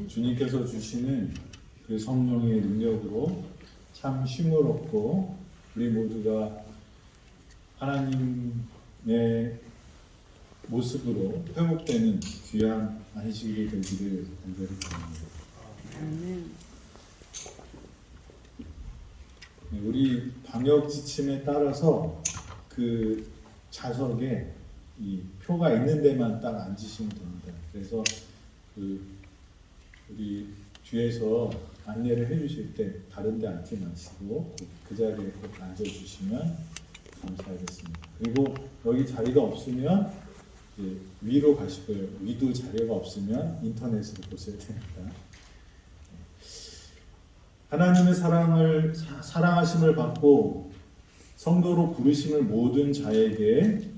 주님께서 주시는 그 성령의 능력으로 참 쉼을 얻고 우리 모두가 하나님의 모습으로 회복되는 귀한 안식일이 되기를 간절히 바랍니다. 우리 방역 지침에 따라서 그 좌석에 이 표가 있는 데만 딱 앉으시면 됩니다. 그래서 우리 뒤에서 안내를 해주실 때 다른 데 앉지 마시고 그 자리에 꼭 앉아주시면 감사하겠습니다. 그리고 여기 자리가 없으면 위로 가시고요. 위도 자리가 없으면 인터넷으로 보셔야 됩니다. 하나님의 사랑하심을 받고 성도로 부르심을 모든 자에게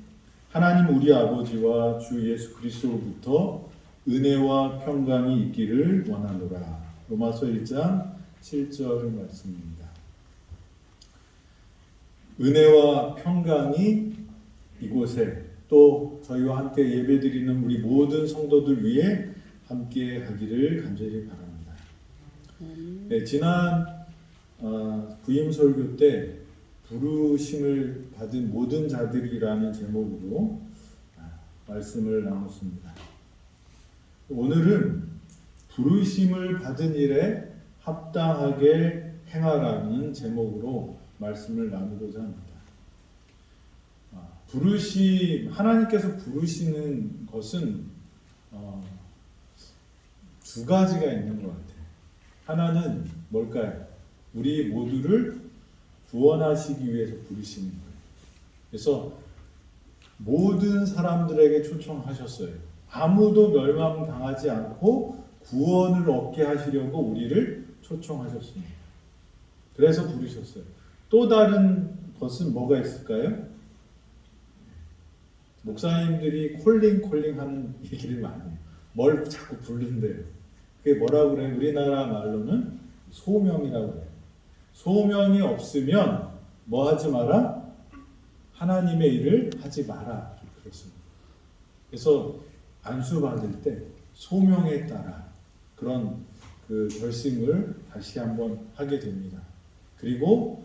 하나님 우리 아버지와 주 예수 그리스도로부터 은혜와 평강이 있기를 원하노라. 로마서 1장 7절 말씀입니다. 은혜와 평강이 이곳에 또 저희와 함께 예배드리는 우리 모든 성도들 위해 함께 하기를 간절히 바랍니다. 네, 지난 부임 설교 때 부르심을 받은 모든 자들이라는 제목으로 말씀을 나눴습니다. 오늘은 부르심을 받은 일에 합당하게 행하라는 제목으로 말씀을 나누고자 합니다. 하나님께서 부르시는 것은 두 가지가 있는 것 같아요. 하나는 뭘까요? 우리 모두를 구원하시기 위해서 부르시는 거예요. 그래서 모든 사람들에게 초청하셨어요. 아무도 멸망당하지 않고 구원을 얻게 하시려고 우리를 초청하셨습니다. 그래서 부르셨어요. 또 다른 것은 뭐가 있을까요? 목사님들이 콜링 하는 얘기를 많이 해요. 뭘 자꾸 부른대요. 그게 뭐라고 그래요? 우리나라 말로는 소명이라고 해요. 소명이 없으면 뭐 하지 마라? 하나님의 일을 하지 마라. 그렇습니다. 그래서 안수받을 때 소명에 따라 그런 그 결심을 다시 한번 하게 됩니다. 그리고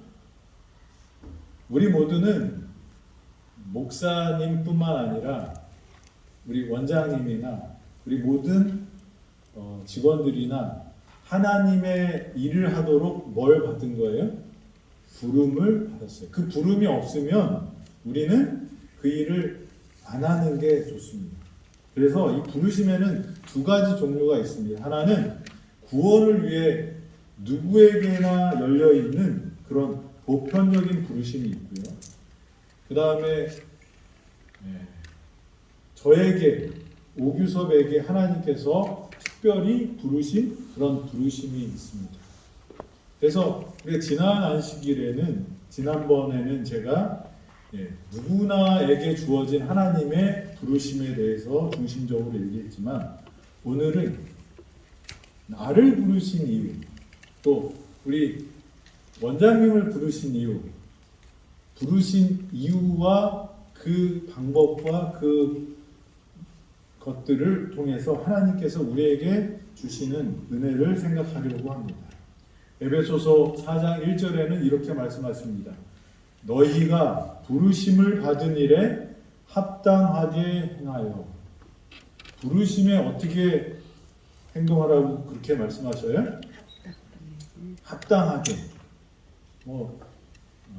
우리 모두는 목사님뿐만 아니라 우리 원장님이나 우리 모든 직원들이나 하나님의 일을 하도록 뭘 받은 거예요? 부름을 받았어요. 그 부름이 없으면 우리는 그 일을 안 하는 게 좋습니다. 그래서 이 부르심에는 두 가지 종류가 있습니다. 하나는 구원을 위해 누구에게나 열려있는 그런 보편적인 부르심이 있고요. 그 다음에 저에게, 오규섭에게 하나님께서 특별히 부르신 그런 부르심이 있습니다. 그래서 우리가 지난번에는 제가 누구나에게 주어진 하나님의 부르심에 대해서 중심적으로 얘기했지만 오늘은 나를 부르신 이유, 또 우리 원장님을 부르신 이유, 부르신 이유와 그 방법과 그 것들을 통해서 하나님께서 우리에게 주시는 은혜를 생각하려고 합니다. 에베소서 4장 1절에는 이렇게 말씀하십니다. 너희가 부르심을 받은 일에 합당하게 행하여. 부르심에 어떻게 행동하라고 그렇게 말씀하셔요? 합당하게.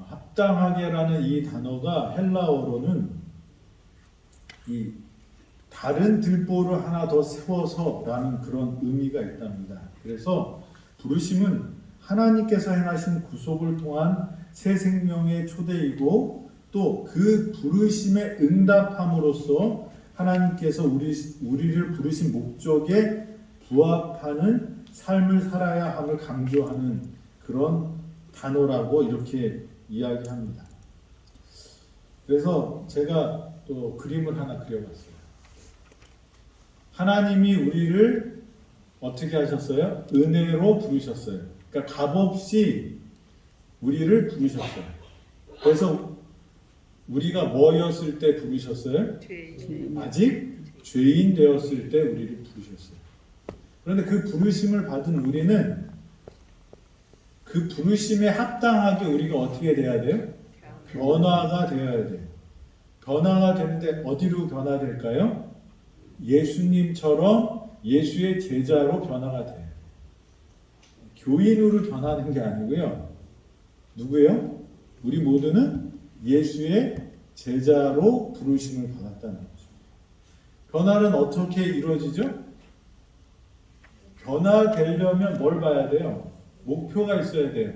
합당하게라는 이 단어가 헬라어로는 이 다른 들보를 하나 더 세워서라는 그런 의미가 있답니다. 그래서 부르심은 하나님께서 행하신 구속을 통한 새 생명의 초대이고 또 그 부르심에 응답함으로써 하나님께서 우리를 부르신 목적에 부합하는 삶을 살아야 함을 강조하는 그런 단어라고 이렇게 이야기합니다. 그래서 제가 또 그림을 하나 그려봤어요. 하나님이 우리를 어떻게 하셨어요? 은혜로 부르셨어요. 그러니까 값없이 우리를 부르셨어요. 그래서 우리가 뭐였을 때 부르셨어요? 아직 죄인 되었을 때 우리를 부르셨어요. 그런데 그 부르심을 받은 우리는 그 부르심에 합당하게 우리가 어떻게 돼야 돼요? 변화가 되어야 돼요. 변화가 되는데 어디로 변화될까요? 예수님처럼 예수의 제자로 변화가 돼요. 교인으로 변하는 게 아니고요. 누구예요? 우리 모두는 예수의 제자로 부르심을 받았다는 거죠. 변화는 어떻게 이루어지죠? 변화되려면 뭘 봐야 돼요? 목표가 있어야 돼요.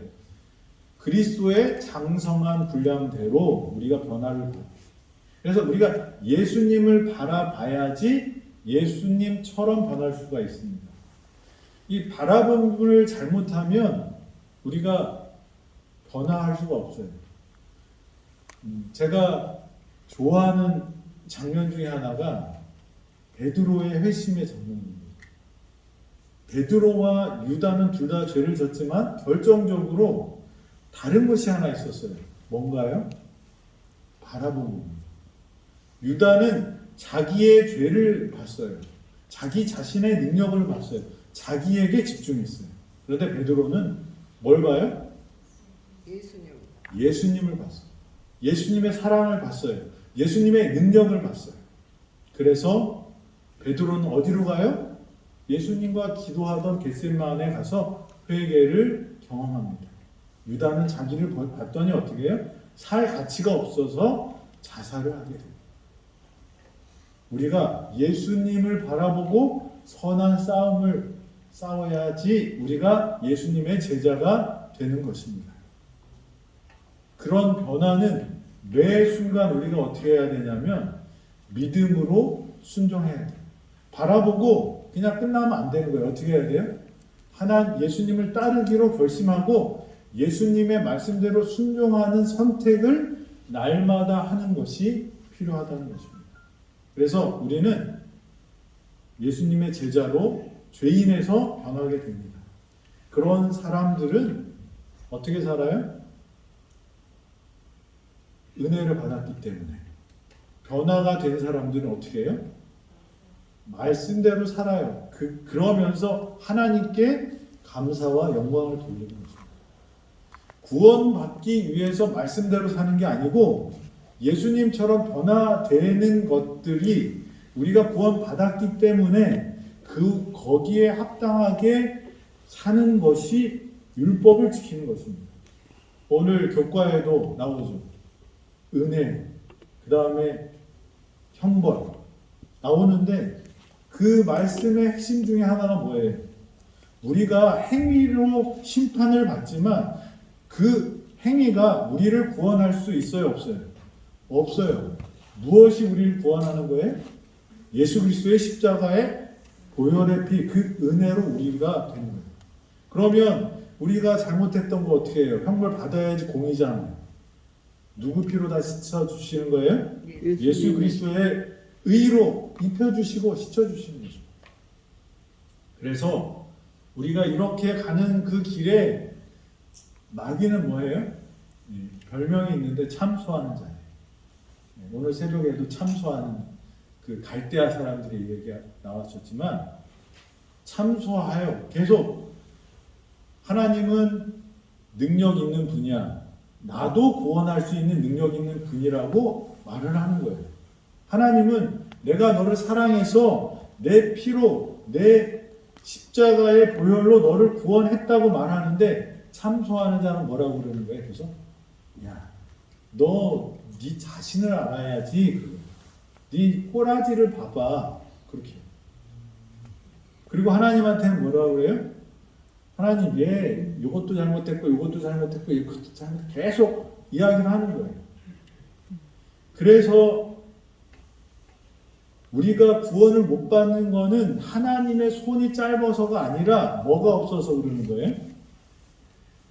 그리스도의 장성한 분량대로 우리가 변화를 봐요. 그래서 우리가 예수님을 바라봐야지 예수님처럼 변할 수가 있습니다. 이 바라봄을 잘못하면 우리가 변화할 수가 없어요. 제가 좋아하는 장면 중에 하나가 베드로의 회심의 장면입니다. 베드로와 유다는 둘 다 죄를 졌지만 결정적으로 다른 것이 하나 있었어요. 뭔가요? 바라봄입니다. 유다는 자기의 죄를 봤어요. 자기 자신의 능력을 봤어요. 자기에게 집중했어요. 그런데 베드로는 뭘 봐요? 예수님을 봤어요. 예수님의 사랑을 봤어요. 예수님의 능력을 봤어요. 그래서 베드로는 어디로 가요? 예수님과 기도하던 겟세마네에 가서 회개를 경험합니다. 유다는 자기를 봤더니 어떻게 해요? 살 가치가 없어서 자살을 하게 됩니다. 우리가 예수님을 바라보고 선한 싸움을 싸워야지 우리가 예수님의 제자가 되는 것입니다. 그런 변화는 매 순간 우리가 어떻게 해야 되냐면 믿음으로 순종해야 돼요. 바라보고 그냥 끝나면 안 되는 거예요. 어떻게 해야 돼요? 예수님을 따르기로 결심하고 예수님의 말씀대로 순종하는 선택을 날마다 하는 것이 필요하다는 것입니다. 그래서 우리는 예수님의 제자로 죄인에서 변하게 됩니다. 그런 사람들은 어떻게 살아요? 은혜를 받았기 때문에. 변화가 된 사람들은 어떻게 해요? 말씀대로 살아요. 그러면서 하나님께 감사와 영광을 돌리는 것입니다. 구원받기 위해서 말씀대로 사는 게 아니고 예수님처럼 변화되는 것들이 우리가 구원받았기 때문에 거기에 합당하게 사는 것이 율법을 지키는 것입니다. 오늘 교과에도 나오죠. 은혜, 그 다음에 형벌 나오는데 그 말씀의 핵심 중에 하나가 뭐예요? 우리가 행위로 심판을 받지만 그 행위가 우리를 구원할 수 있어요? 없어요? 없어요. 무엇이 우리를 구원하는 거예요? 예수 그리스도의 십자가의 보혈의 피, 그 은혜로 우리가 되는 거예요. 그러면 우리가 잘못했던 거 어떻게 해요? 형벌 받아야지 공의잖아요. 누구 피로 다 씻어주시는 거예요? 예수 그리스도의 의로 입혀주시고 씻어주시는 거죠. 그래서 우리가 이렇게 가는 그 길에 마귀는 뭐예요? 별명이 있는데 참소하는 자예요. 오늘 새벽에도 참소하는 그 갈대아 사람들의 얘기가 나왔었지만 참소하여 계속 하나님은 능력 있는 분이야. 나도 구원할 수 있는 능력 있는 분이라고 말을 하는 거예요. 하나님은 내가 너를 사랑해서 내 피로 내 십자가의 보혈로 너를 구원했다고 말하는데 참소하는 자는 뭐라고 그러는 거예요? 그래서 야, 너 네 자신을 알아야지. 네 꼬라지를 봐봐. 그렇게. 그리고 하나님한테는 뭐라고 그래요? 하나님, 얘 이것도 잘못했고 이것도 잘못했고 이것도 잘못했고 계속 이야기를 하는 거예요. 그래서 우리가 구원을 못 받는 거는 하나님의 손이 짧아서가 아니라 뭐가 없어서 그러는 거예요?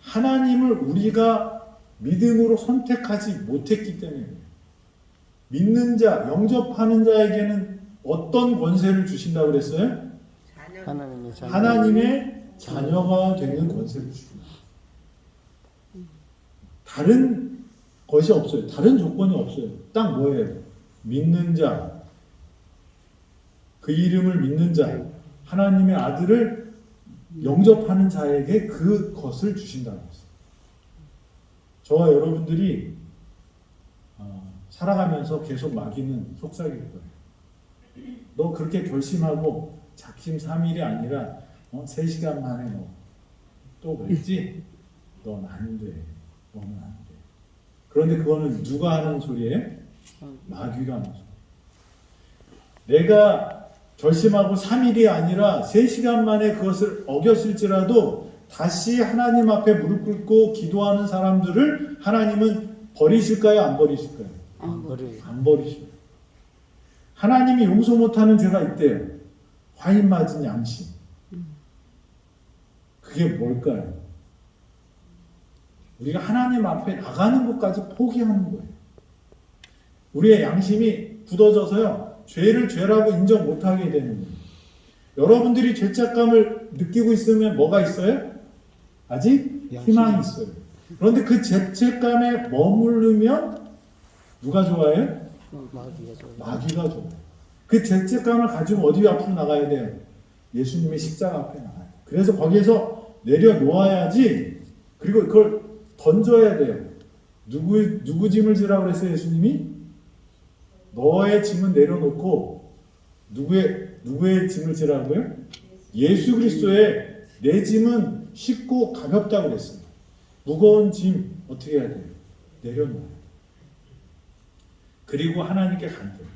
하나님을 우리가 믿음으로 선택하지 못했기 때문에 믿는 자, 영접하는 자에게는 어떤 권세를 주신다고 그랬어요? 하나님의 자녀가 되는 권세를 주십니다. 다른 것이 없어요. 다른 조건이 없어요. 딱 뭐예요? 믿는 자, 그 이름을 믿는 자, 하나님의 아들을 영접하는 자에게 그것을 주신다는 것이죠. 저와 여러분들이 살아가면서 계속 마귀는 속삭일 거예요. 너 그렇게 결심하고 작심 삼일이 아니라 3시간 만에 너 또 그랬지? 넌 안 돼. 너는 안 돼. 그런데 그거는 누가 하는 소리예요? 마귀가 하는 소리. 내가 결심하고 3일이 아니라 3시간 만에 그것을 어겼을지라도 다시 하나님 앞에 무릎 꿇고 기도하는 사람들을 하나님은 버리실까요? 안 버리실까요? 안 버리실까요? 하나님이 용서 못하는 죄가 있대요. 화인 맞은 양심. 그게 뭘까요? 우리가 하나님 앞에 나가는 것까지 포기하는 거예요. 우리의 양심이 굳어져서요, 죄를 죄라고 인정 못하게 되는 거예요. 여러분들이 죄책감을 느끼고 있으면 뭐가 있어요? 아직 희망이 있어요. 그런데 그 죄책감에 머무르면 누가 좋아해요? 마귀가 좋아요. 그 죄책감을 가지고 어디 앞으로 나가야 돼요? 예수님의 십자가 앞에 나가요. 그래서 거기에서 내려놓아야지. 그리고 그걸 던져야 돼요. 누구 짐을 지라고 그랬어요, 예수님이? 너의 짐은 내려놓고 누구의 짐을 지라고요? 예수 그리스도의 내 짐은 쉽고 가볍다고 그랬습니다. 무거운 짐 어떻게 해야 돼요? 내려놓아요. 그리고 하나님께 간대요.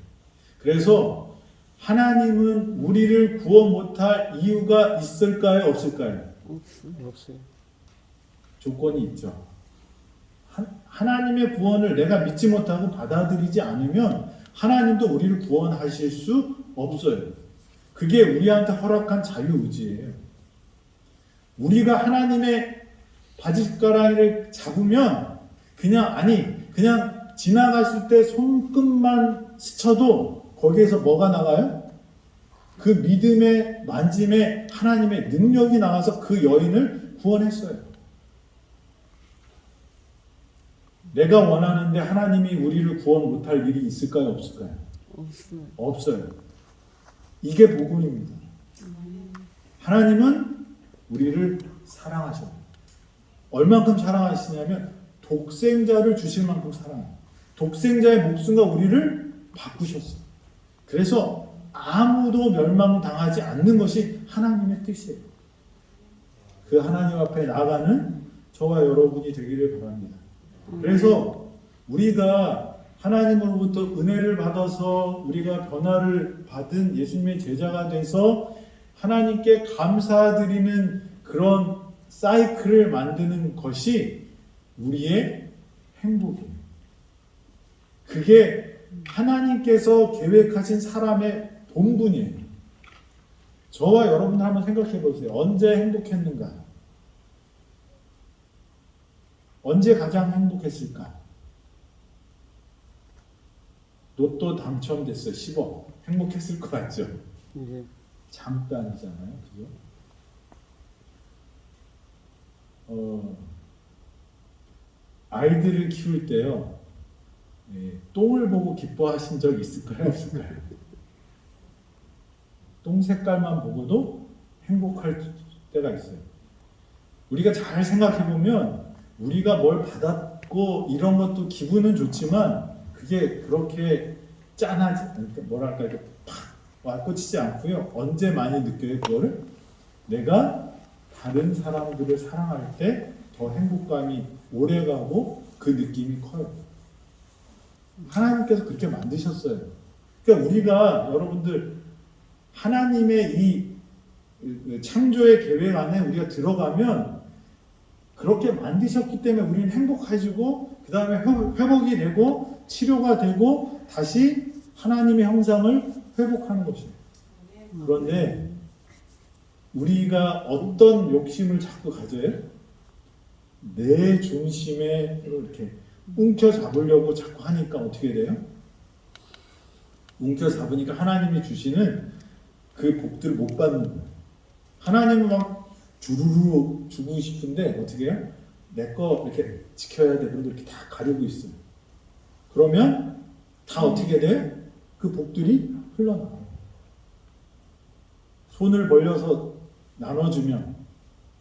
그래서 하나님은 우리를 구원 못할 이유가 있을까요? 없을까요? 없어요. 조건이 있죠. 하나님의 구원을 내가 믿지 못하고 받아들이지 않으면 하나님도 우리를 구원하실 수 없어요. 그게 우리한테 허락한 자유의지예요. 우리가 하나님의 바짓가랑이를 잡으면 그냥 지나갔을 때 손끝만 스쳐도 거기에서 뭐가 나가요? 그 믿음의 만짐에 하나님의 능력이 나와서 그 여인을 구원했어요. 내가 원하는데 하나님이 우리를 구원 못할 일이 있을까요? 없을까요? 없어요. 이게 복음입니다. 하나님은 우리를 사랑하셔요. 얼만큼 사랑하시냐면 독생자를 주실 만큼 사랑해요. 독생자의 목숨과 우리를 바꾸셨어요. 그래서 아무도 멸망당하지 않는 것이 하나님의 뜻이에요. 그 하나님 앞에 나아가는 저와 여러분이 되기를 바랍니다. 그래서 우리가 하나님으로부터 은혜를 받아서 우리가 변화를 받은 예수님의 제자가 돼서 하나님께 감사드리는 그런 사이클을 만드는 것이 우리의 행복이에요. 그게 하나님께서 계획하신 사람의 본분이에요. 저와 여러분 한번 생각해 보세요. 언제 행복했는가? 언제 가장 행복했을까? 로또 당첨됐어요. 10억. 행복했을 것 같죠? 네. 잠깐이잖아요. 그죠? 아이들을 키울 때요. 똥을 보고 기뻐하신 적 있을까요? 없을까요? 똥 색깔만 보고도 행복할 때가 있어요. 우리가 잘 생각해 보면 우리가 뭘 받았고 이런 것도 기분은 좋지만 그게 그렇게 짠하지, 뭐랄까, 이렇게 팍 와 꽂히지 않고요. 언제 많이 느껴요? 그거를 내가 다른 사람들을 사랑할 때 더 행복감이 오래가고 그 느낌이 커요. 하나님께서 그렇게 만드셨어요. 그러니까 우리가 여러분들 하나님의 이 창조의 계획 안에 우리가 들어가면 그렇게 만드셨기 때문에 우리는 행복해지고 그 다음에 회복이 되고 치료가 되고 다시 하나님의 형상을 회복하는 것이에요. 그런데 우리가 어떤 욕심을 자꾸 가져요? 내 중심에 이렇게 움켜잡으려고 자꾸 하니까 어떻게 돼요? 움켜잡으니까 하나님이 주시는 그 복들을 못 받는 거예요. 하나님은 막 주르르 주고 싶은데 어떻게 해요? 내 거 이렇게 지켜야 돼. 그런데 이렇게 다 가리고 있어요. 그러면 다 어떻게 돼? 그 복들이 흘러나와요. 손을 벌려서 나눠주면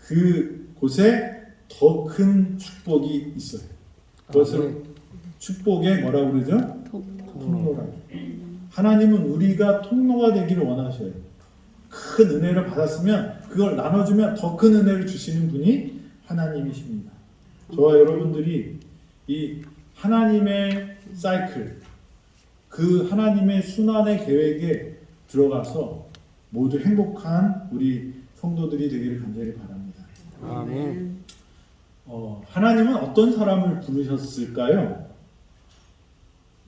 그곳에 더 큰 축복이 있어요. 그것을 축복의 뭐라고 그러죠? 통로라고. 하나님은 우리가 통로가 되기를 원하셔요. 큰 은혜를 받았으면 그걸 나눠주면 더 큰 은혜를 주시는 분이 하나님이십니다. 저와 여러분들이 이 하나님의 사이클, 그 하나님의 순환의 계획에 들어가서 모두 행복한 우리 성도들이 되기를 간절히 바랍니다. 아멘. 하나님은 어떤 사람을 부르셨을까요?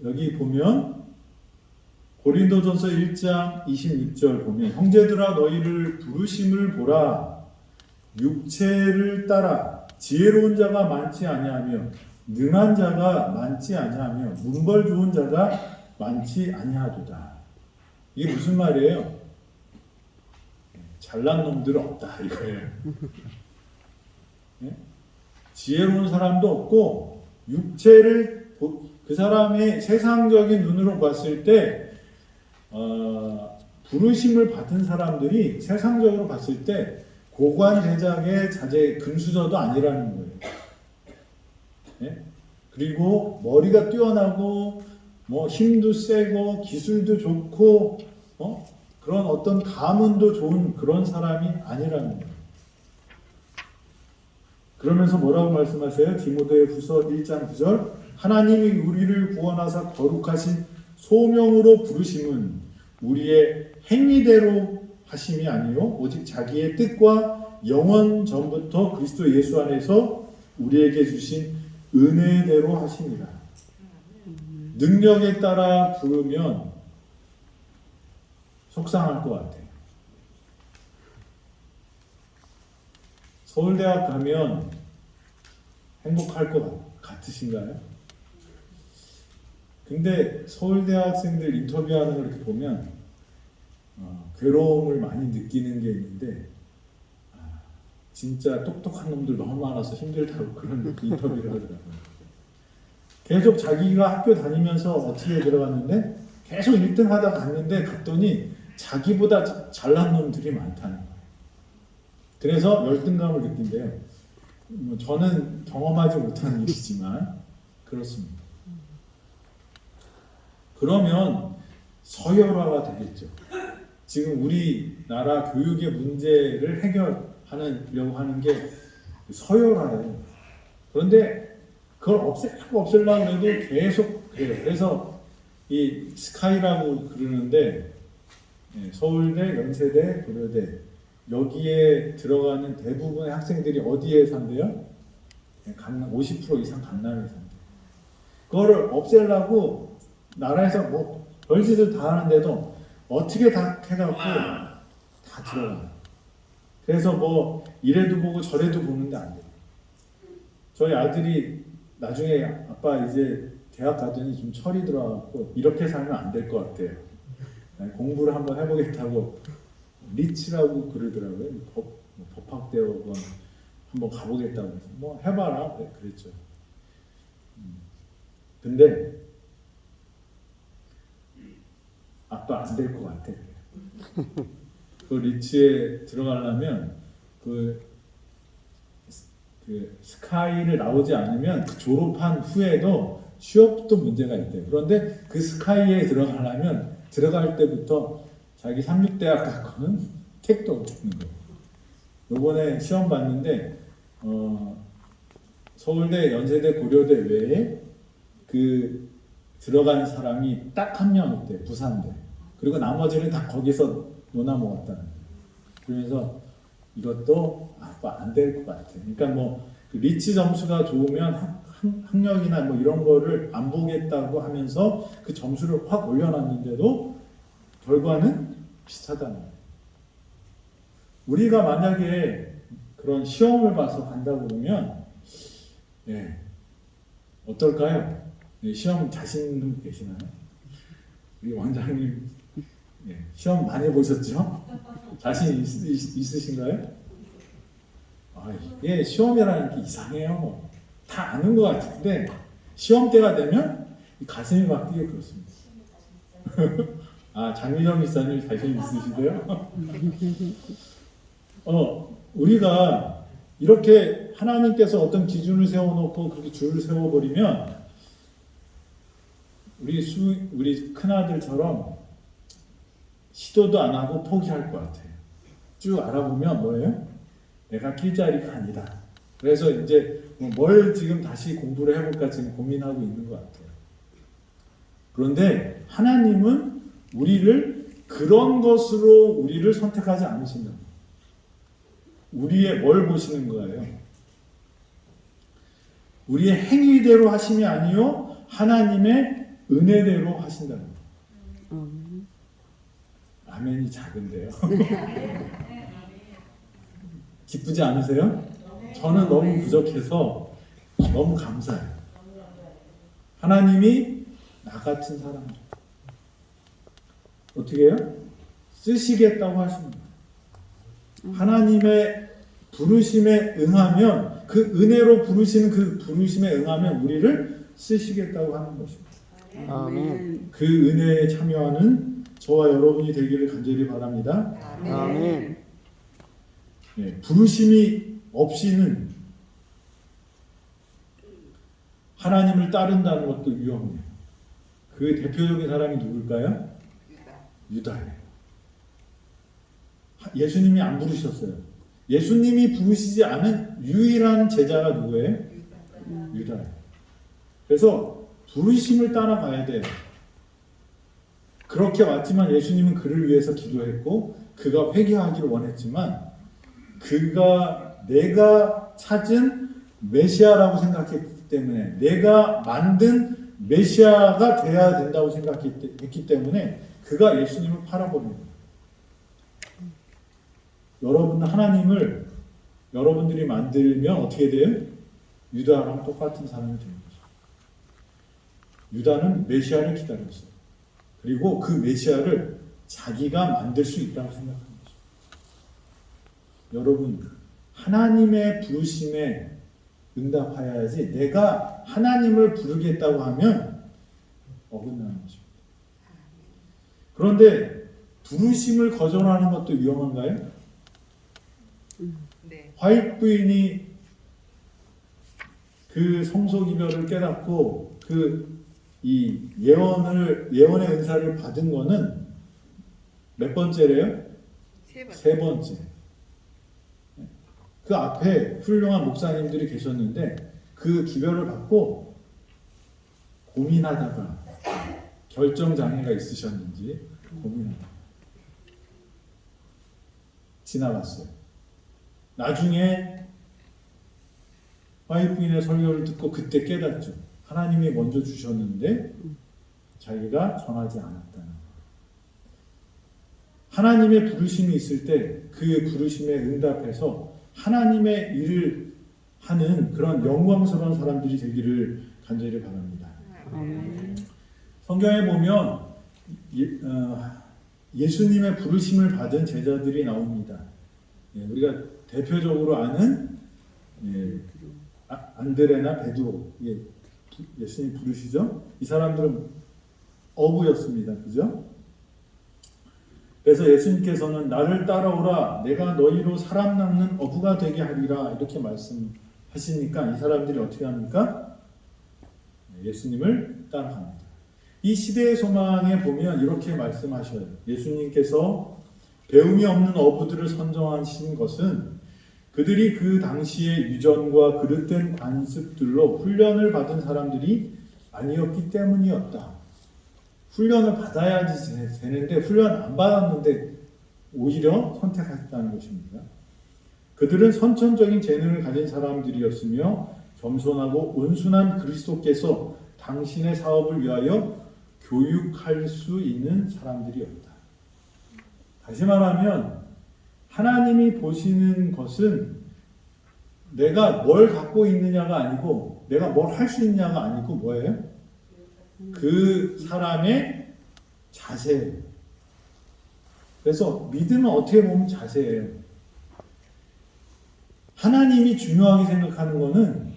여기 보면 고린도전서 1장 26절 보면 형제들아 너희를 부르심을 보라. 육체를 따라 지혜로운 자가 많지 아니하며 능한 자가 많지 아니하며 문벌 좋은 자가 많지 아니하도다. 이게 무슨 말이에요? 잘난 놈들은 없다 이거예요. 네? 지혜로운 사람도 없고 육체를 그 사람의 세상적인 눈으로 봤을 때 부르심을 받은 사람들이 세상적으로 봤을 때 고관 대작의 자제 금수저도 아니라는 거예요. 네? 그리고 머리가 뛰어나고 뭐 힘도 세고 기술도 좋고 그런 어떤 가문도 좋은 그런 사람이 아니라는 거예요. 그러면서 뭐라고 말씀하세요? 디모데후서 1장 9절 하나님이 우리를 구원하사 거룩하신 소명으로 부르심은 우리의 행위대로 하심이 아니요 오직 자기의 뜻과 영원 전부터 그리스도 예수 안에서 우리에게 주신 은혜대로 하심이라. 능력에 따라 부르면 속상할 것 같아요. 서울대학 가면 행복할 것 같으신가요? 근데 서울대 학생들 인터뷰하는 걸 이렇게 보면 괴로움을 많이 느끼는 게 있는데 진짜 똑똑한 놈들 너무 많아서 힘들다고 그런 인터뷰를 하더라고요. 계속 자기가 학교 다니면서 어떻게 들어갔는데 계속 1등 하다 갔는데 갔더니 자기보다 잘난 놈들이 많다는 거예요. 그래서 열등감을 느낀대요. 저는 경험하지 못한 일이지만 그렇습니다. 그러면 서열화가 되겠죠. 지금 우리나라 교육의 문제를 해결하려고 하는 게 서열화예요. 그런데 그걸 없애려고 해도 계속 그래요. 그래서 이 스카이라고 그러는데 서울대, 연세대, 고려대 여기에 들어가는 대부분의 학생들이 어디에 산대요? 강남 50% 이상 강남에 산대요. 그거를 없애려고 나라에서 뭐 별짓을 다 하는데도 어떻게 다 해갖고 다 들어가요. 그래서 뭐 이래도 보고 저래도 보는데 안 돼요. 저희 아들이 나중에 아빠 이제 대학 가더니 좀 철이 들어와갖고 이렇게 살면 안 될 것 같아요. 공부를 한번 해보겠다고 리치라고 그러더라고요. 법학대학원 한번 가보겠다고 해서 뭐 해봐라 그랬죠. 근데 아빠 안 될 것 같아. 그 리치에 들어가려면 그 스카이를 나오지 않으면 그 졸업한 후에도 취업도 문제가 있대요. 그런데 그 스카이에 들어가려면 들어갈 때부터 자기 삼육대학 갖고는 택도 없는 거예요. 요번에 시험 봤는데 서울대, 연세대, 고려대 외에 그 들어간 사람이 딱 한 명 있대요. 부산대. 그리고 나머지는 다 거기서 논아 먹었다는 거예요. 그러면서 이것도 안 될 것 같아. 그러니까 뭐 그 리치 점수가 좋으면 학력이나 뭐 이런 거를 안 보겠다고 하면서 그 점수를 확 올려놨는데도 결과는 비슷하다는 거예요. 우리가 만약에 그런 시험을 봐서 간다고 그러면 어떨까요? 시험 자신 분 계시나요? 우리 원장님 시험 많이 보셨죠? 자신 있으신가요? 이게 시험이라는 게 이상해요. 다 아는 것 같은데 시험 때가 되면 가슴이 막 뛰고 그렇습니다. 장민영 미사님 자신 있으시대요? 우리가 이렇게 하나님께서 어떤 기준을 세워놓고 그렇게 줄을 세워버리면 우리 큰아들처럼 시도도 안 하고 포기할 것 같아요. 쭉 알아보면 뭐예요? 내가 낄 자리가 아니다. 그래서 이제 뭘 지금 다시 공부를 해볼까 지금 고민하고 있는 것 같아요. 그런데 하나님은 우리를 그런 것으로 우리를 선택하지 않으신다. 우리의 뭘 보시는 거예요? 우리의 행위대로 하심이 아니요 하나님의 은혜대로 하신다는 거예요. 아멘이 작은데요. 기쁘지 않으세요? 저는 너무 부족해서 너무 감사해요. 하나님이 나 같은 사람들 어떻게 해요? 쓰시겠다고 하십니다. 하나님의 부르심에 응하면 그 은혜로 부르시는 그 부르심에 응하면 우리를 쓰시겠다고 하는 것입니다. 아멘. 그 은혜에 참여하는 저와 여러분이 되기를 간절히 바랍니다. 아멘. 네, 부르심이 없이는 하나님을 따른다는 것도 위험해요. 그 대표적인 사람이 누굴까요? 유다예요. 예수님이 안 부르셨어요. 예수님이 부르시지 않은 유일한 제자가 누구예요? 유다예요. 그래서 부르심을 따라가야 돼요. 그렇게 왔지만 예수님은 그를 위해서 기도했고 그가 회개하기를 원했지만 그가 내가 찾은 메시아라고 생각했기 때문에 내가 만든 메시아가 돼야 된다고 생각했기 때문에 그가 예수님을 팔아버립니다. 여러분 하나님을 여러분들이 만들면 어떻게 돼요? 유다랑 똑같은 사람이 되는 거죠. 유다는 메시아를 기다렸어요. 그리고 그 메시아를 자기가 만들 수 있다고 생각하는 거죠. 여러분 하나님의 부르심에 응답하여야지 내가 하나님을 부르겠다고 하면 어긋나는 것입니다. 그런데 부르심을 거절하는 것도 위험한가요? 네. 화입 부인이 그 성소 기별을 깨닫고 이 예언의 은사를 받은 거는 몇 번째래요? 세 번째. 그 앞에 훌륭한 목사님들이 계셨는데 그 기별을 받고 고민하다가 결정 장애가 있으셨는지 고민하다가 지나갔어요. 나중에 와이프인의 설교를 듣고 그때 깨닫죠. 하나님이 먼저 주셨는데 자기가 전하지 않았다는 것. 하나님의 부르심이 있을 때 그 부르심에 응답해서 하나님의 일을 하는 그런 영광스러운 사람들이 되기를 간절히 바랍니다. 성경에 보면 예수님의 부르심을 받은 제자들이 나옵니다. 우리가 대표적으로 아는 안드레나 베드로, 예수님 부르시죠? 이 사람들은 어부였습니다. 그죠? 그래서 예수님께서는 나를 따라오라 내가 너희로 사람 낚는 어부가 되게 하리라 이렇게 말씀하시니까 이 사람들이 어떻게 합니까? 예수님을 따라갑니다. 이 시대의 소망에 보면 이렇게 말씀하셔요. 예수님께서 배움이 없는 어부들을 선정하신 것은 그들이 그 당시의 유전과 그릇된 관습들로 훈련을 받은 사람들이 아니었기 때문이었다. 훈련을 받아야지 되는데 훈련 안 받았는데 오히려 선택했다는 것입니다. 그들은 선천적인 재능을 가진 사람들이었으며 겸손하고 온순한 그리스도께서 당신의 사업을 위하여 교육할 수 있는 사람들이었다. 다시 말하면 하나님이 보시는 것은 내가 뭘 갖고 있느냐가 아니고 내가 뭘 할 수 있냐가 아니고 뭐예요? 그 사람의 자세예요. 그래서 믿음은 어떻게 보면 자세예요. 하나님이 중요하게 생각하는 것은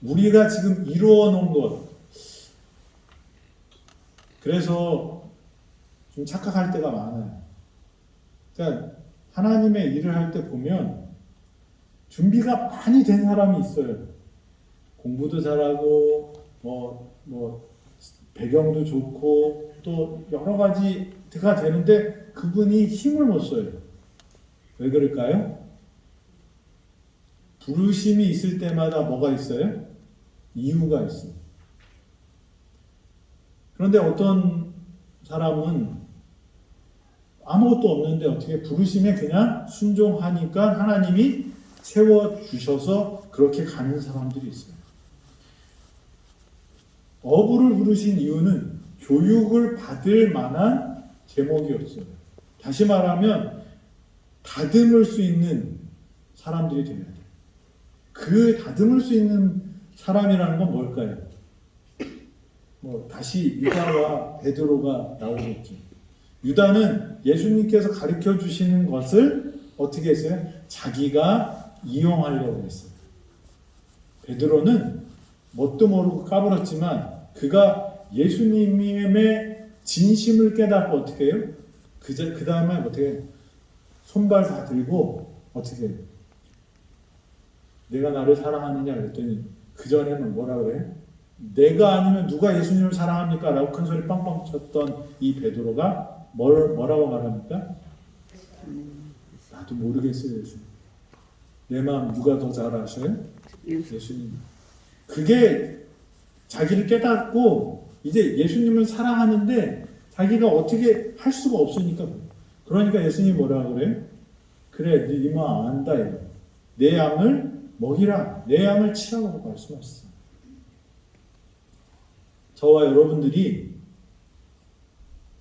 우리가 지금 이루어 놓은 것. 그래서 좀 착각할 때가 많아요. 그러니까 하나님의 일을 할 때 보면 준비가 많이 된 사람이 있어요. 공부도 잘하고 배경도 좋고 또 여러 가지가 되는데 그분이 힘을 못 써요. 왜 그럴까요? 부르심이 있을 때마다 뭐가 있어요? 이유가 있어요. 그런데 어떤 사람은 아무것도 없는데 어떻게 부르심에 그냥 순종하니까 하나님이 세워주셔서 그렇게 가는 사람들이 있어요. 어부를 부르신 이유는 교육을 받을 만한 제목이었어요. 다시 말하면 다듬을 수 있는 사람들이 되어야 돼요. 그 다듬을 수 있는 사람이라는 건 뭘까요? 다시 유다와 베드로가 나오겠죠. 유다는 예수님께서 가르쳐 주시는 것을 어떻게 했어요? 자기가 이용하려고 했어요. 베드로는 뭣도 모르고 까불었지만 그가 예수님의 진심을 깨닫고 어떻게 해요? 그 다음에 어떻게 해요? 손발 다 들고 어떻게 해요? 내가 나를 사랑하느냐 그랬더니 그 전에는 뭐라 그래요? 내가 아니면 누가 예수님을 사랑합니까? 라고 큰 소리 빵빵 쳤던 이 베드로가 뭐라고 말합니까? 나도 모르겠어요. 예수님. 내 마음 누가 더 잘 아셔요? 예수님. 그게 자기를 깨닫고 이제 예수님을 사랑하는데 자기가 어떻게 할 수가 없으니까. 그러니까 예수님이 뭐라 그래요? 그래, 네 마음 안다. 내 양을 먹이라. 내 양을 치라고 말씀하셨어요. 저와 여러분들이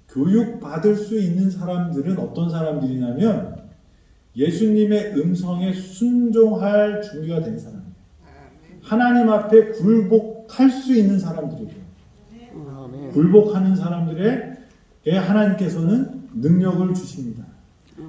교육받을 수 있는 사람들은 어떤 사람들이냐면 예수님의 음성에 순종할 준비가 된 사람이에요. 하나님 앞에 굴복할 수 있는 사람들이에요. 굴복하는 사람들에게 하나님께서는 능력을 주십니다.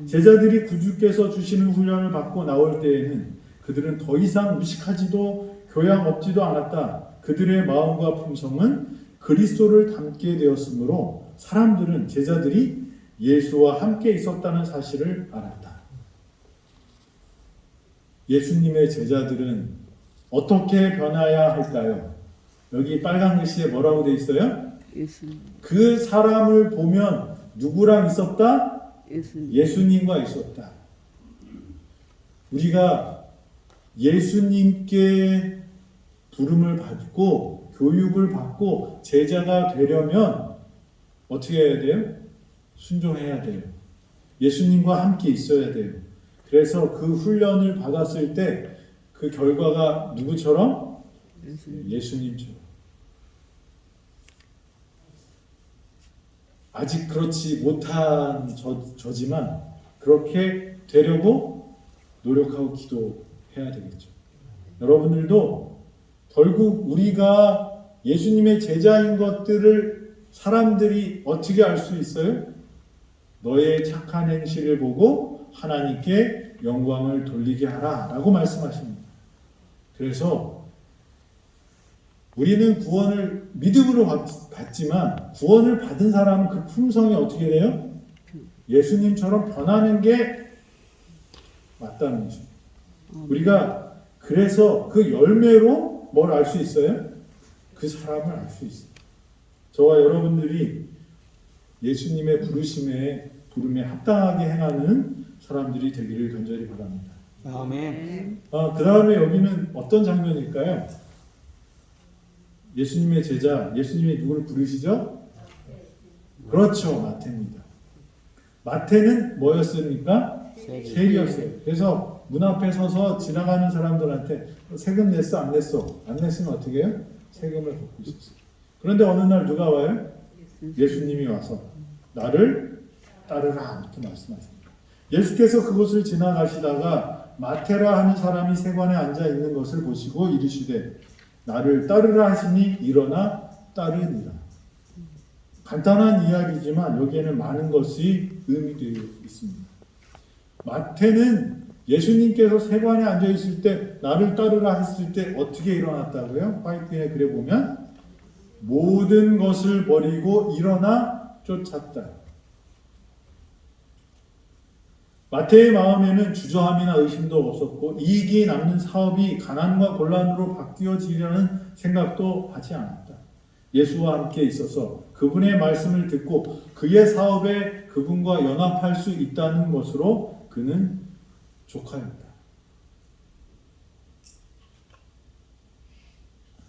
제자들이 구주께서 주시는 훈련을 받고 나올 때에는 그들은 더 이상 무식하지도 교양 없지도 않았다. 그들의 마음과 품성은 그리스도를 닮게 되었으므로 사람들은 제자들이 예수와 함께 있었다는 사실을 알았다. 예수님의 제자들은 어떻게 변화해야 할까요? 여기 빨간 글씨에 뭐라고 되어 있어요? 그 사람을 보면 누구랑 있었다? 예수님과 있었다. 우리가 예수님께 부름을 받고 교육을 받고 제자가 되려면 어떻게 해야 돼요? 순종해야 돼요. 예수님과 함께 있어야 돼요. 그래서 그 훈련을 받았을 때 그 결과가 누구처럼? 예수님처럼. 아직 그렇지 못한 저지만 그렇게 되려고 노력하고 기도해야 되겠죠. 여러분들도 결국 우리가 예수님의 제자인 것들을 사람들이 어떻게 알 수 있어요? 너의 착한 행실을 보고 하나님께 영광을 돌리게 하라 라고 말씀하십니다. 그래서 우리는 구원을 믿음으로 받지만 구원을 받은 사람은 그 품성이 어떻게 돼요? 예수님처럼 변하는 게 맞다는 거죠. 우리가 그래서 그 열매로 뭘 알 수 있어요? 그 사람을 알 수 있어요. 저와 여러분들이 예수님의 부름에 합당하게 행하는 사람들이 되기를 간절히 바랍니다. 아멘. 그 다음에 여기는 어떤 장면일까요? 예수님의 제자, 예수님이 누구를 부르시죠? 그렇죠, 마태입니다. 마태는 뭐였습니까? 세리였어요. 그래서 문 앞에 서서 지나가는 사람들한테 세금 냈어, 안 냈어? 안 냈으면 어떻게 해요? 세금을 걷고 있었어요. 그런데 어느 날 누가 와요? 예수님이 와서 나를 따르라 이렇게 말씀하십니다. 예수께서 그곳을 지나가시다가 마테라 하는 사람이 세관에 앉아 있는 것을 보시고 이르시되 나를 따르라 하시니 일어나 따르니라. 간단한 이야기지만 여기에는 많은 것이 의미되어 있습니다. 마태는 예수님께서 세관에 앉아 있을 때 나를 따르라 했을 때 어떻게 일어났다고요? 화이트에 글에 보면 모든 것을 버리고 일어나 쫓았다. 마태의 마음에는 주저함이나 의심도 없었고 이익이 남는 사업이 가난과 곤란으로 바뀌어지려는 생각도 하지 않았다. 예수와 함께 있어서 그분의 말씀을 듣고 그의 사업에 그분과 연합할 수 있다는 것으로 그는 족하였다.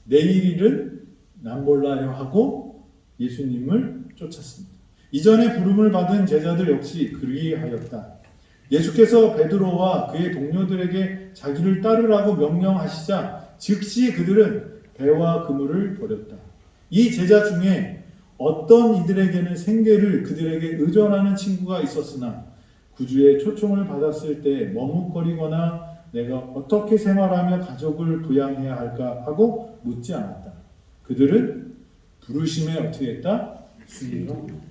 내일 일은 난 몰라요 하고 예수님을 쫓았습니다. 이전에 부름을 받은 제자들 역시 그리하였다. 예수께서 베드로와 그의 동료들에게 자기를 따르라고 명령하시자 즉시 그들은 배와 그물을 버렸다. 이 제자 중에 어떤 이들에게는 생계를 그들에게 의존하는 친구가 있었으나 구주의 초청을 받았을 때 머뭇거리거나 내가 어떻게 생활하며 가족을 부양해야 할까 하고 묻지 않았다. 그들은 부르심에 어떻게 했다? 순종했다.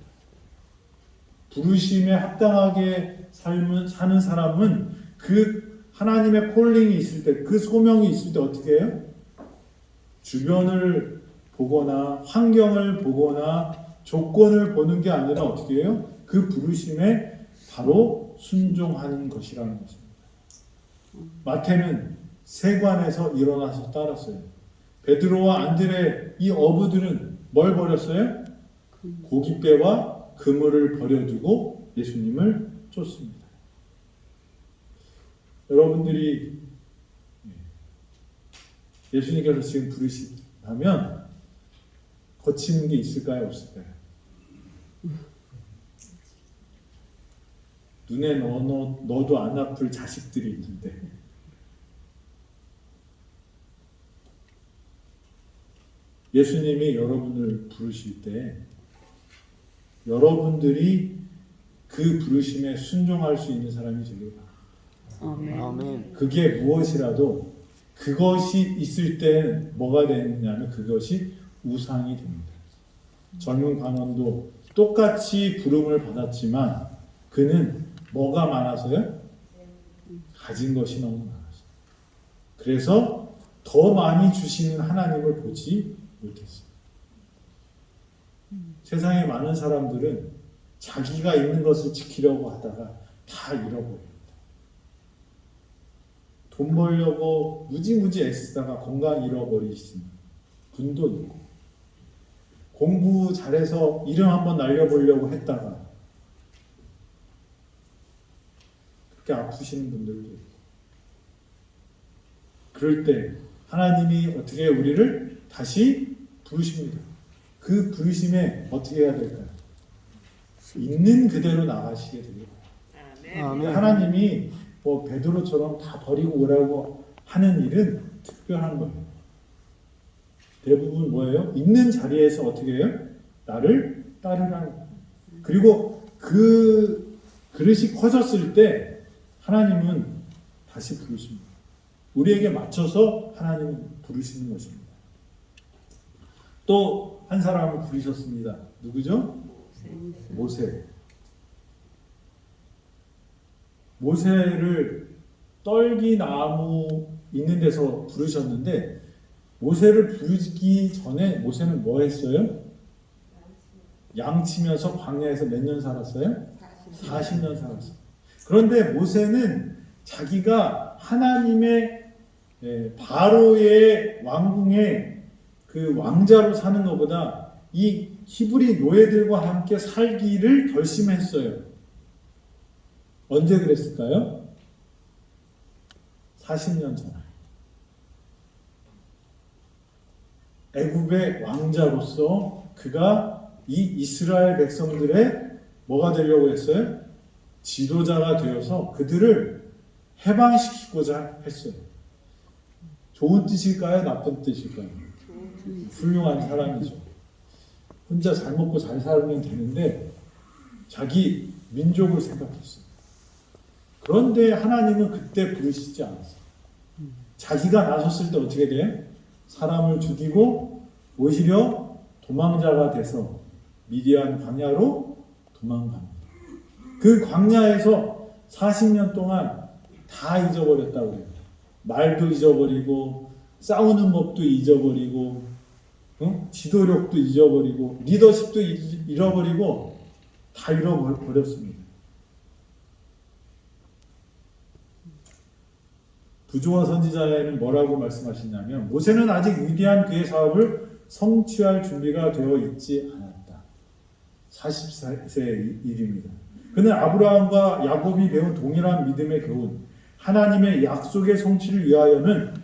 부르심에 합당하게 사는 사람은 그 하나님의 콜링이 있을 때, 그 소명이 있을 때 어떻게 해요? 주변을 보거나 환경을 보거나 조건을 보는 게 아니라 어떻게 해요? 그 부르심에 바로 순종하는 것이라는 것입니다. 마태는 세관에서 일어나서 따랐어요. 베드로와 안드레 이 어부들은 뭘 버렸어요? 고깃배와 그물을 버려두고 예수님을 쫓습니다. 여러분들이 예수님께서 지금 부르시면 거치는 게 있을까요? 없을까요? 눈에 넣어도 안 아플 자식들이 있는데 예수님이 여러분을 부르실 때 여러분들이 그 부르심에 순종할 수 있는 사람이 되길 바랍니다. 아멘. 그게 무엇이라도 그것이 있을 때 뭐가 되느냐면 그것이 우상이 됩니다. 젊은 관원도 똑같이 부름을 받았지만 그는 뭐가 많아서요? 가진 것이 너무 많아서. 그래서 더 많이 주시는 하나님을 보지 못했어요. 세상에 많은 사람들은 자기가 있는 것을 지키려고 하다가 다 잃어버립니다. 돈 벌려고 무지무지 애쓰다가 건강 잃어버리시는 분도 있고, 공부 잘해서 이름 한번 날려보려고 했다가 그렇게 아프시는 분들도 있고, 그럴 때 하나님이 어떻게 우리를 다시 부르십니다. 그 부르심에 어떻게 해야 될까요? 있는 그대로 나가시게 됩니다. 아멘. 하나님이 뭐 베드로처럼 다 버리고 오라고 하는 일은 특별한 거예요. 대부분 뭐예요? 있는 자리에서 어떻게 해요? 나를 따르라는 거예요. 그리고 그 그릇이 커졌을 때 하나님은 다시 부르십니다. 우리에게 맞춰서 하나님은 부르시는 것입니다. 또 한 사람을 부르셨습니다. 누구죠? 모세. 모세를 떨기나무 있는 데서 부르셨는데 모세를 부르기 전에 모세는 뭐 했어요? 양치면서 광야에서 몇 년 살았어요? 40년 살았어요. 그런데 모세는 자기가 하나님의 바로의 왕궁의 그 왕자로 사는 것보다 이 히브리 노예들과 함께 살기를 결심했어요. 언제 그랬을까요? 40년 전에. 애굽의 왕자로서 그가 이 이스라엘 백성들의 뭐가 되려고 했어요? 지도자가 되어서 그들을 해방시키고자 했어요. 좋은 뜻일까요? 나쁜 뜻일까요? 훌륭한 사람이죠. 혼자 잘 먹고 잘 살면 되는데 자기 민족을 생각했어요. 그런데 하나님은 그때 부르시지 않았어요. 자기가 나섰을 때 어떻게 돼요? 사람을 죽이고 오히려 도망자가 돼서 미디안 광야로 도망갑니다. 그 광야에서 40년 동안 다 잊어버렸다고 해요. 말도 잊어버리고 싸우는 법도 잊어버리고 지도력도 잊어버리고 리더십도 잃어버리고 다 잃어버렸습니다. 부조와 선지자에는 뭐라고 말씀하시냐면 모세는 아직 위대한 그의 사업을 성취할 준비가 되어 있지 않았다. 40세의 일입니다. 그는 아브라함과 야곱이 배운 동일한 믿음의 교훈, 하나님의 약속의 성취를 위하여는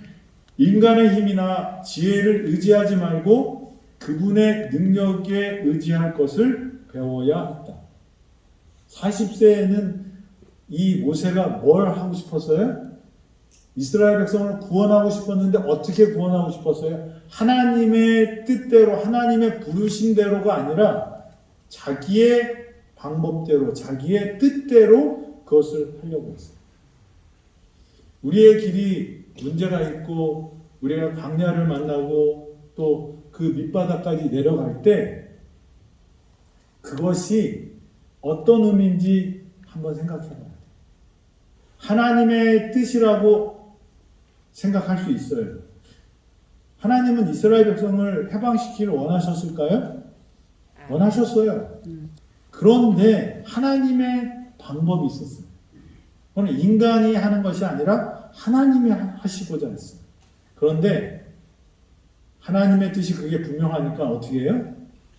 인간의 힘이나 지혜를 의지하지 말고 그분의 능력에 의지할 것을 배워야 했다. 40세에는 이 모세가 뭘 하고 싶었어요? 이스라엘 백성을 구원하고 싶었는데 어떻게 구원하고 싶었어요? 하나님의 뜻대로, 하나님의 부르심대로가 아니라 자기의 방법대로, 자기의 뜻대로 그것을 하려고 했어요. 우리의 길이 문제가 있고 우리가 광야를 만나고 또 그 밑바닥까지 내려갈 때 그것이 어떤 의미인지 한번 생각해 봐야 돼요. 하나님의 뜻이라고 생각할 수 있어요. 하나님은 이스라엘 백성을 해방시키기를 원하셨을까요? 원하셨어요. 그런데 하나님의 방법이 있었어요. 그건 인간이 하는 것이 아니라 하나님이 하시고자 했어요. 그런데 하나님의 뜻이 그게 분명하니까 어떻게 해요?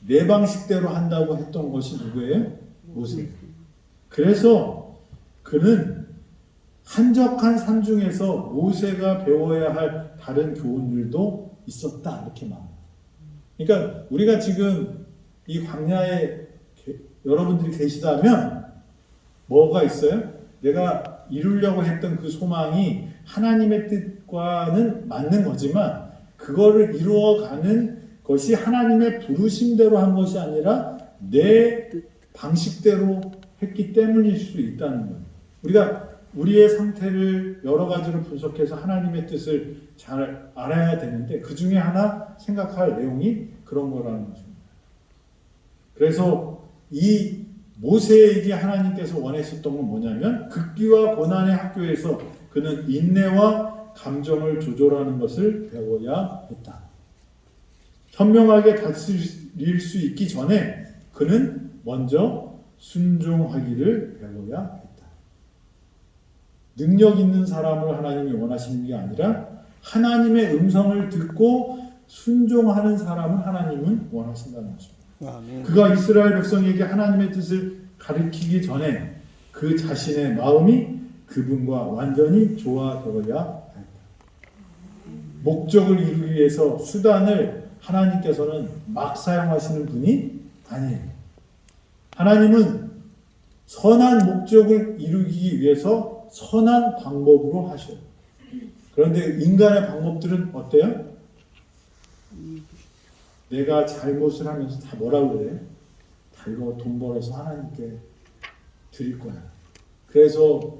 내 방식대로 한다고 했던 것이 누구예요? 모세. 그래서 그는 한적한 산 중에서 모세가 배워야 할 다른 교훈들도 있었다 이렇게 말합니다. 그러니까 우리가 지금 이 광야에 여러분들이 계시다면 뭐가 있어요? 내가 이루려고 했던 그 소망이 하나님의 뜻과는 맞는 거지만 그거를 이루어가는 것이 하나님의 부르심대로 한 것이 아니라 내 방식대로 했기 때문일 수 있다는 거예요. 우리가 우리의 상태를 여러 가지로 분석해서 하나님의 뜻을 잘 알아야 되는데 그 중에 하나 생각할 내용이 그런 거라는 것입니다. 그래서 이 모세에게 하나님께서 원하셨던 건 뭐냐면 극기와 고난의 학교에서 그는 인내와 감정을 조절하는 것을 배워야 했다. 현명하게 다스릴 수 있기 전에 그는 먼저 순종하기를 배워야 했다. 능력 있는 사람을 하나님이 원하시는 게 아니라 하나님의 음성을 듣고 순종하는 사람을 하나님은 원하신다는 것입니다. 아멘. 그가 이스라엘 백성에게 하나님의 뜻을 가르치기 전에 그 자신의 마음이 그분과 완전히 조화되어야 한다. 목적을 이루기 위해서 수단을 하나님께서는 막 사용하시는 분이 아니에요. 하나님은 선한 목적을 이루기 위해서 선한 방법으로 하셔요. 그런데 인간의 방법들은 어때요? 내가 잘못을 하면서 다 뭐라고 그래요? 다 이거 돈 벌어서 하나님께 드릴 거야. 그래서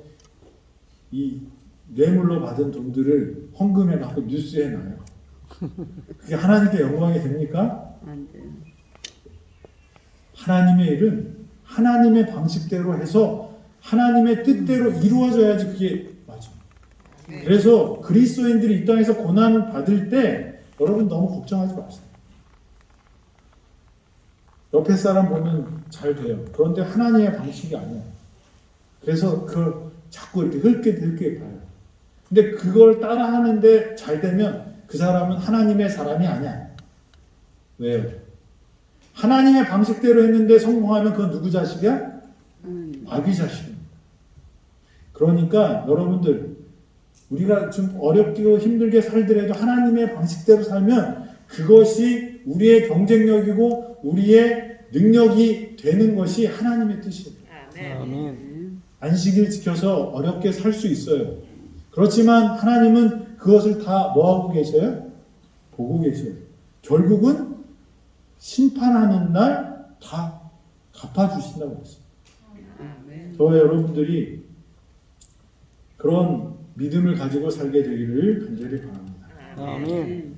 이 뇌물로 받은 돈들을 헌금해 갖고 뉴스에 나요. 그게 하나님께 영광이 됩니까? 안 돼요. 하나님의 일은 하나님의 방식대로 해서 하나님의 뜻대로 이루어져야지 그게 맞아. 그래서 그리스도인들이 이 땅에서 고난을 받을 때 여러분 너무 걱정하지 마세요. 옆에 사람 보면 잘 돼요. 그런데 하나님의 방식이 아니에요. 그래서 그 자꾸 이렇게 흘게 봐요. 근데 그걸 따라 하는데 잘 되면 그 사람은 하나님의 사람이 아니야. 왜요? 하나님의 방식대로 했는데 성공하면 그건 누구 자식이야? 마귀 자식입니다. 그러니까 여러분들 우리가 좀 어렵고 힘들게 살더라도 하나님의 방식대로 살면 그것이 우리의 경쟁력이고 우리의 능력이 되는 것이 하나님의 뜻이에요. 아멘. 안식일 지켜서 어렵게 살 수 있어요. 그렇지만 하나님은 그것을 다 뭐하고 계셔요? 보고 계셔요. 결국은 심판하는 날 다 갚아주신다고 했어요. 저와 여러분들이 그런 믿음을 가지고 살게 되기를 간절히 바랍니다. 아멘.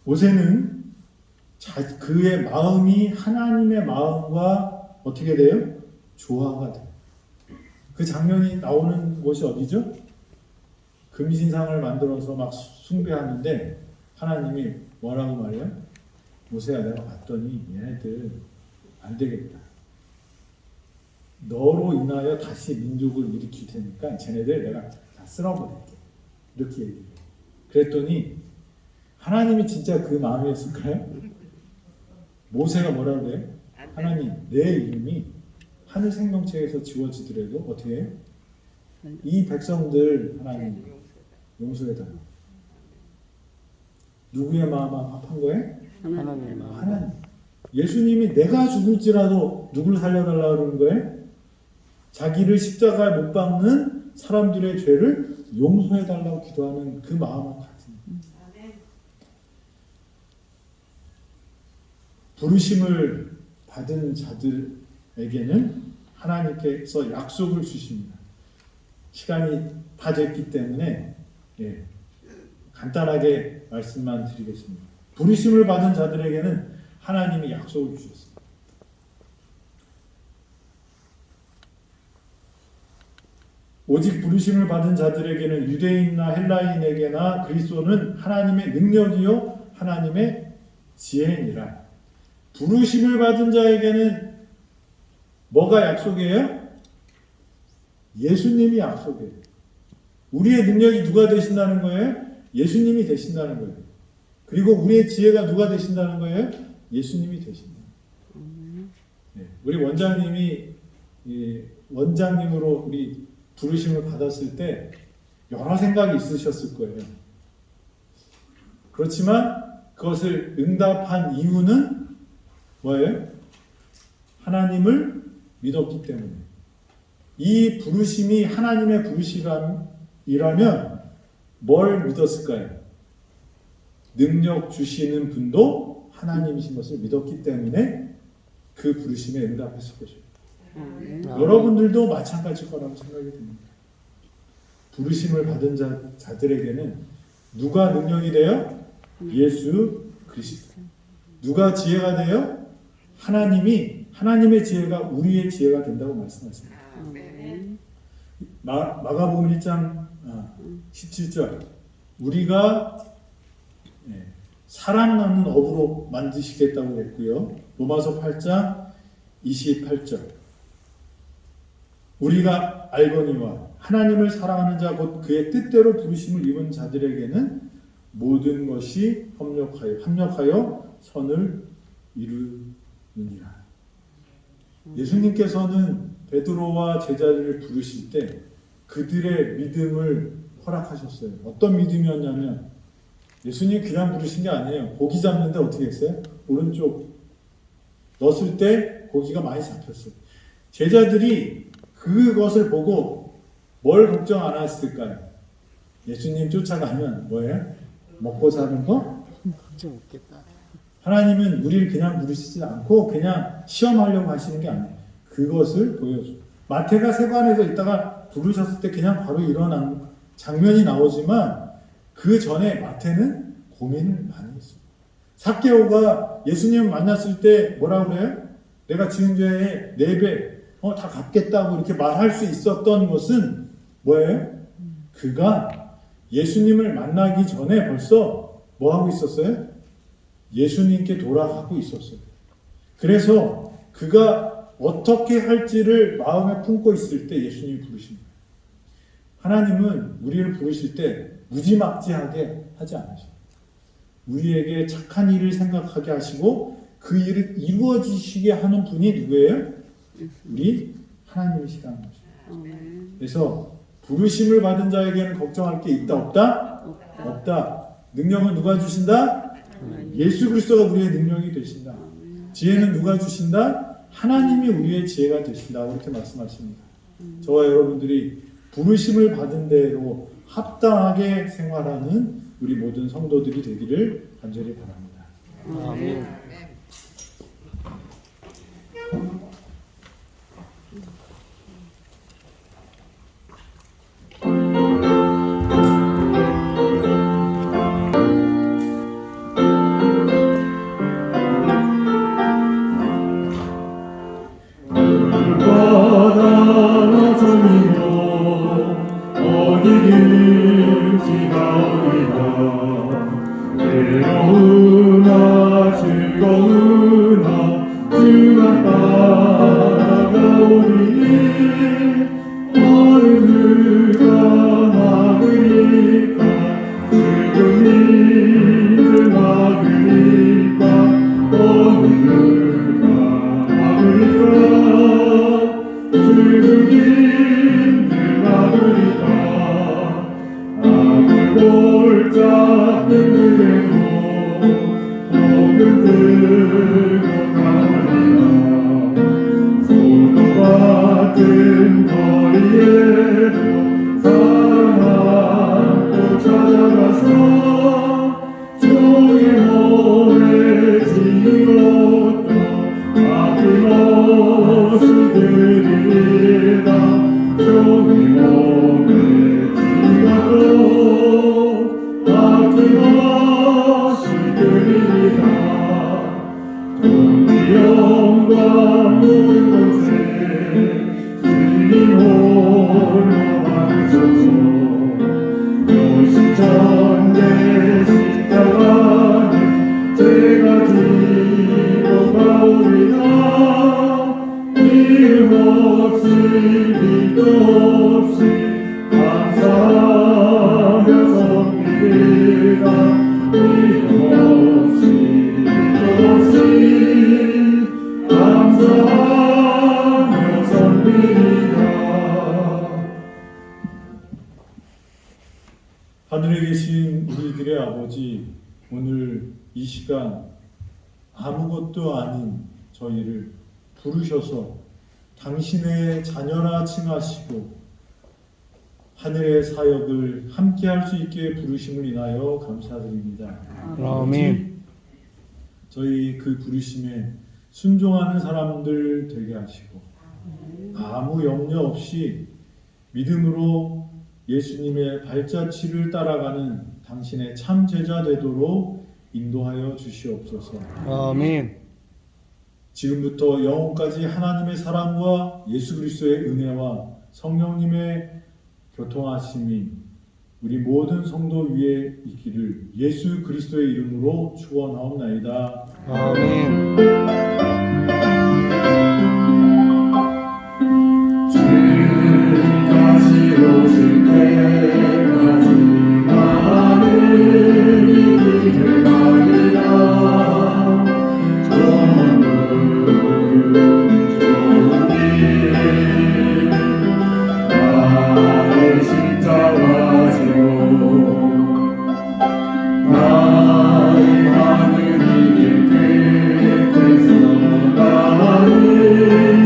모세는 그의 마음이 하나님의 마음과 어떻게 돼요? 조화가 돼요. 그 장면이 나오는 곳이 어디죠? 금신상을 만들어서 막 숭배하는데 하나님이 뭐라고 말해요? 모세야 내가 봤더니 얘네들 안 되겠다. 너로 인하여 다시 민족을 일으킬 테니까 쟤네들 내가 다 쓸어버릴게. 이렇게 얘기해요. 그랬더니 하나님이 진짜 그 마음이었을까요? 모세가 뭐라고 그래요? 하나님, 내 이름이 하늘 생명책에서 지워지더라도 어떻게 해요? 이 백성들 하나님 용서해달라. 누구의 마음 합한 거예요? 하나님 마음. 하나님. 예수님이 내가 죽을지라도 누굴 살려달라 그러는 거예요? 자기를 십자가에 못 박는 사람들의 죄를 용서해달라고 기도하는 그 마음과 같은. 부르심을 받은 자들에게는 하나님께서 약속을 주십니다. 시간이 다 됐기 때문에 간단하게 말씀만 드리겠습니다. 부르심을 받은 자들에게는 하나님이 약속을 주셨습니다. 오직 부르심을 받은 자들에게는 유대인이나 헬라인에게나 그리스도는 하나님의 능력이요 하나님의 지혜니라. 부르심을 받은 자에게는 뭐가 약속이에요? 예수님이 약속이에요. 우리의 능력이 누가 되신다는 거예요? 예수님이 되신다는 거예요. 그리고 우리의 지혜가 누가 되신다는 거예요? 예수님이 되신다. 우리 원장님이 원장님으로 우리 부르심을 받았을 때 여러 생각이 있으셨을 거예요. 그렇지만 그것을 응답한 이유는 뭐예요? 하나님을 믿었기 때문에. 이 부르심이 하나님의 부르심이라면 뭘 믿었을까요? 능력 주시는 분도 하나님이신 것을 믿었기 때문에 그 부르심에 응답했을 것입니다. 여러분들도 마찬가지일 거라고 생각이 듭니다. 부르심을 받은 자들에게는 누가 능력이 돼요? 예수 그리스도. 누가 지혜가 돼요? 하나님의 지혜가 우리의 지혜가 된다고 말씀하십니다. 마가복음 1장 17절 우리가 사랑하는 업으로 만드시겠다고 했고요. 로마서 8장 28절 우리가 알거니와 하나님을 사랑하는 자 곧 그의 뜻대로 부르심을 입은 자들에게는 모든 것이 합력하여 선을 이루느니라. 예수님께서는 베드로와 제자들을 부르실 때 그들의 믿음을 허락하셨어요. 어떤 믿음이었냐면 예수님 그냥 부르신 게 아니에요. 고기 잡는데 어떻게 했어요? 오른쪽 넣었을 때 고기가 많이 잡혔어요. 제자들이 그것을 보고 뭘 걱정 안 했을까요? 예수님 쫓아가면 뭐예요? 먹고 사는 거? 걱정 없겠다. 하나님은 우리를 그냥 부르시지 않고 그냥 시험하려고 하시는 게 아니에요. 그것을 보여줘요. 마태가 세관에서 있다가 부르셨을 때 그냥 바로 일어난 장면이 나오지만 그 전에 마태는 고민을 많이 했어요. 삭개오가 예수님을 만났을 때 뭐라고 그래요? 내가 지은 죄의 4배 다 갚겠다고 이렇게 말할 수 있었던 것은 뭐예요? 그가 예수님을 만나기 전에 벌써 뭐 하고 있었어요? 예수님께 돌아가고 있었어요. 그래서 그가 어떻게 할지를 마음에 품고 있을 때 예수님이 부르십니다. 하나님은 우리를 부르실 때 무지막지하게 하지 않으셔요. 우리에게 착한 일을 생각하게 하시고 그 일을 이루어지시게 하는 분이 누구예요? 우리 하나님이시라는 것입니다. 그래서 부르심을 받은 자에게는 걱정할 게 있다 없다? 없다. 능력은 누가 주신다? 예수 그리스도가 우리의 능력이 되신다. 지혜는 누가 주신다? 하나님이 우리의 지혜가 되신다. 이렇게 말씀하십니다. 저와 여러분들이 부르심을 받은 대로 합당하게 생활하는 우리 모든 성도들이 되기를 간절히 바랍니다. 아멘. 즐거우나 주만 따라가 하늘에 계신 우리들의 아버지, 오늘 이 시간 아무것도 아닌 저희를 부르셔서 당신의 자녀라 칭하시고 하늘의 사역을 함께 할 수 있게 부르심을 인하여 감사드립니다. 아멘. 저희 그 부르심에 순종하는 사람들 되게 하시고 아무 염려 없이 믿음으로 예수님의 발자취를 따라가는 당신의 참 제자 되도록 인도하여 주시옵소서. 아멘. 지금부터 영원까지 하나님의 사랑과 예수 그리스도의 은혜와 성령님의 교통하심이 우리 모든 성도 위에 있기를 예수 그리스도의 이름으로 축원하옵나이다. 아멘. 주님까지 오실 때까지 나는 이 길을 가리라. 좋은 길 나의 십자가 지고 나의 가는 이 길 끝에서 나는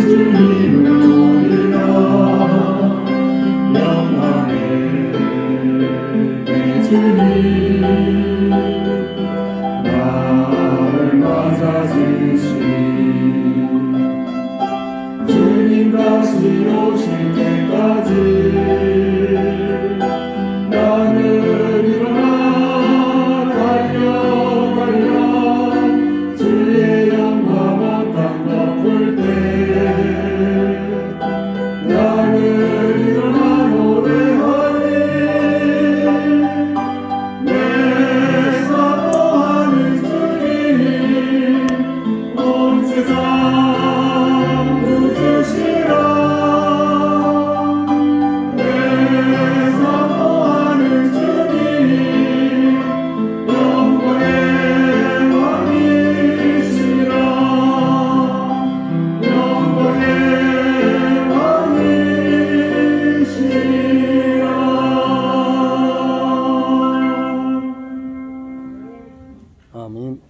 주님을 보리라. 영광의 내 주님 나를 맞아주시. 주님 다시 오실 때까지 나는 일어나 달려가리라. 주의 영광 온 땅 덮을 때 나는 일어나 노래하리. 내 사모하는 주님 온 세상 누구시라. 내 사모하는 주님 영광의 왕이시라. 영광의 왕이시라. 아멘.